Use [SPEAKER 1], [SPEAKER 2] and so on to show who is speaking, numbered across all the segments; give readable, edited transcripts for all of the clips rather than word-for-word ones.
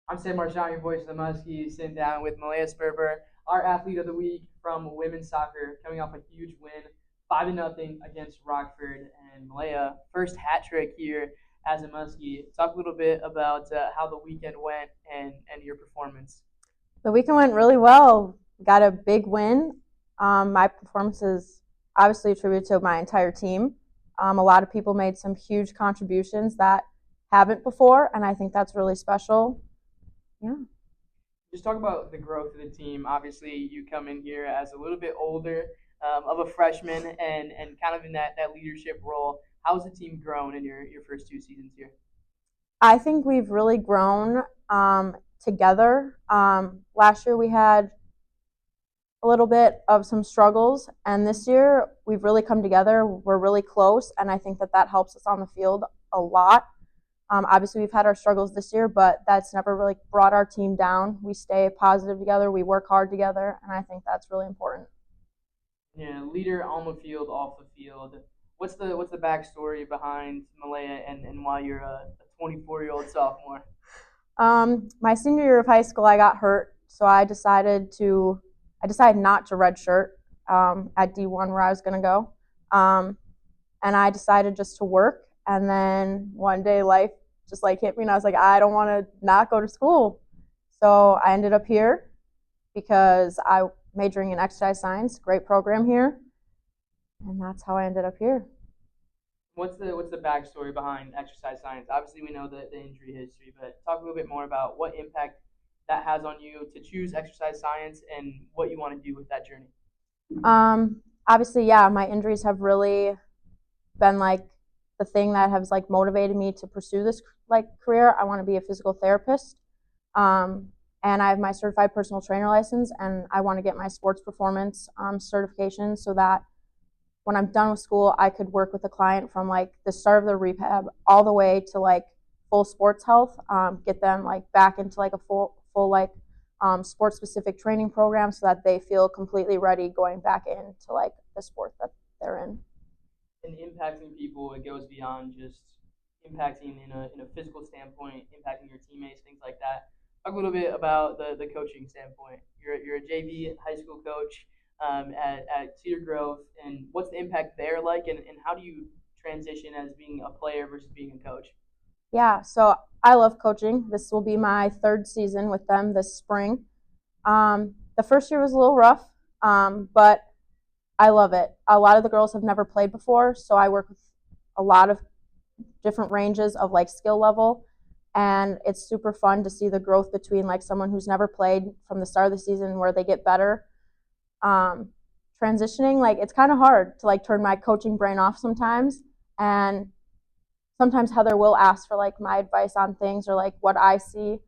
[SPEAKER 1] I'm Sam Marchand, your voice of the Muskies, sitting down with Malaya Sperber, our athlete of the week from women's soccer, coming off a huge win, 5-0 against Rockford. And Malaya, first hat trick here as a Muskie. Talk a little bit about how the weekend went and your performance.
[SPEAKER 2] The weekend went really well. Got a big win. My performance is obviously attributed to my entire team. A lot of people made some huge contributions that haven't before, and I think that's really special. Yeah.
[SPEAKER 1] Just talk about the growth of the team. Obviously, you come in here as a little bit older of a freshman and kind of in that leadership role. How's the team grown in your first 2 seasons here?
[SPEAKER 2] I think we've really grown together. Last year we had a little bit of some struggles, and this year we've really come together. We're really close, and I think that that helps us on the field a lot. Obviously, we've had our struggles this year, but that's never really brought our team down. We stay positive together, we work hard together, and I think that's really important.
[SPEAKER 1] Yeah, leader on the field, off the field. What's the backstory behind Malaya and why you're a 24-year-old sophomore?
[SPEAKER 2] My senior year of high school, I got hurt, so I decided not to redshirt at D1 where I was going to go, and I decided just to work. And then one day, life just like hit me, and I was like, I don't want to not go to school. So I ended up here because I majoring in exercise science, great program here, and that's how I ended up here.
[SPEAKER 1] What's the backstory behind exercise science? Obviously, we know the injury history, but talk a little bit more about what impact that has on you to choose exercise science and what you want to do with that journey.
[SPEAKER 2] Obviously, yeah, my injuries have really been like the thing that has like motivated me to pursue this like career. I want to be a physical therapist, um, and I have my certified personal trainer license, and I want to get my sports performance certification so that when I'm done with school, I could work with a client from like the start of the rehab all the way to like full sports health, get them like back into like a full like sports specific training program so that they feel completely ready going back into like the sport that they're in.
[SPEAKER 1] And impacting people, it goes beyond just impacting in a physical standpoint, impacting your teammates, things like that. Talk a little bit about the coaching standpoint. You're a JV high school coach at Cedar Grove, and what's the impact there like, and how do you transition as being a player versus being a coach?
[SPEAKER 2] Yeah, so I love coaching. This will be my third season with them this spring. The first year was a little rough, but I love it. A lot of the girls have never played before, so I work with a lot of different ranges of like skill level, and it's super fun to see the growth between like someone who's never played from the start of the season where they get better. Um, Transitioning, like it's kind of hard to like turn my coaching brain off sometimes, and sometimes Heather will ask for like my advice on things or like what I see,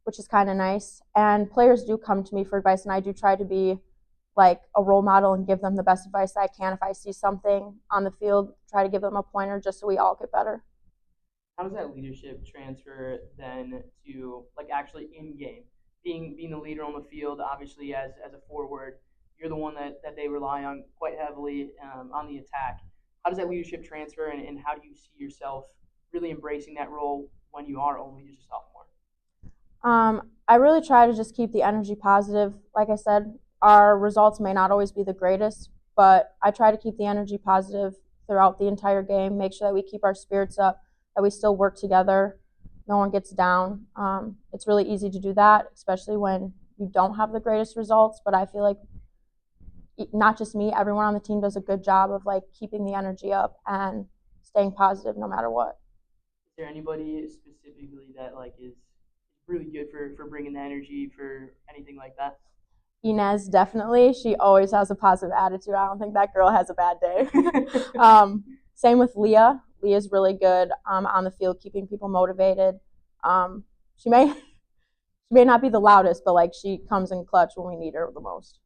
[SPEAKER 2] which is kind of nice. And players do come to me for advice, and I do try to be like a role model and give them the best advice I can. If I see something on the field, try to give them a pointer just so we all get better.
[SPEAKER 1] How does that leadership transfer then to like actually in game, being the leader on the field? Obviously, as a forward, you're the one that they rely on quite heavily on the attack. How does that leadership transfer, and how do you see yourself really embracing that role when you are only just a sophomore?
[SPEAKER 2] I really try to just keep the energy positive. Like I said, our results may not always be the greatest, but I try to keep the energy positive throughout the entire game, make sure that we keep our spirits up, that we still work together, no one gets down. It's really easy to do that, especially when you don't have the greatest results, but I feel like not just me, everyone on the team does a good job of like keeping the energy up and staying positive no matter what.
[SPEAKER 1] Is there anybody specifically that like is really good for bringing the energy for anything like that?
[SPEAKER 2] Inez, definitely. She always has a positive attitude. I don't think that girl has a bad day. Same with Leah. Leah's really good on the field, keeping people motivated. She may she may not be the loudest, but like she comes in clutch when we need her the most.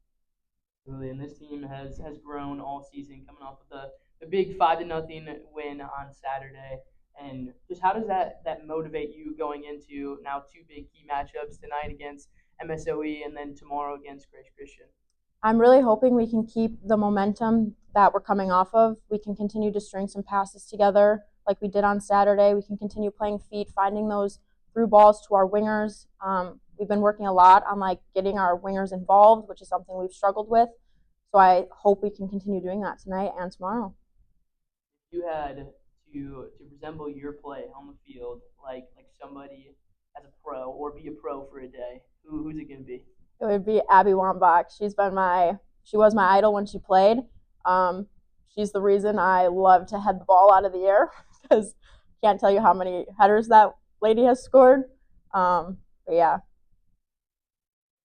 [SPEAKER 1] Absolutely, and this team has grown all season, coming off of the big 5-0 win on Saturday. And just how does that motivate you going into now two big key matchups tonight against MSOE and then tomorrow against Grace Christian?
[SPEAKER 2] I'm really hoping we can keep the momentum that we're coming off of. We can continue to string some passes together like we did on Saturday. We can continue playing feet, finding those threw balls to our wingers. We've been working a lot on like getting our wingers involved, which is something we've struggled with. So I hope we can continue doing that tonight and tomorrow.
[SPEAKER 1] If you had to resemble your play on the field like somebody as a pro or be a pro for a day, who's it gonna be?
[SPEAKER 2] It would be Abby Wambach. She was my idol when she played. Um, she's the reason I love to head the ball out of the air because can't tell you how many headers that lady has scored. But yeah,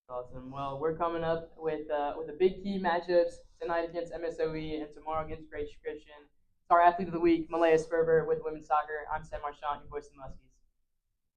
[SPEAKER 1] Awesome. Well, we're coming up with the big key matchups tonight against MSOE and tomorrow against Great Christian. It's our athlete of the week, Malaya Sperber with women's soccer. I'm Sam Marchant, your voice of the Muskies.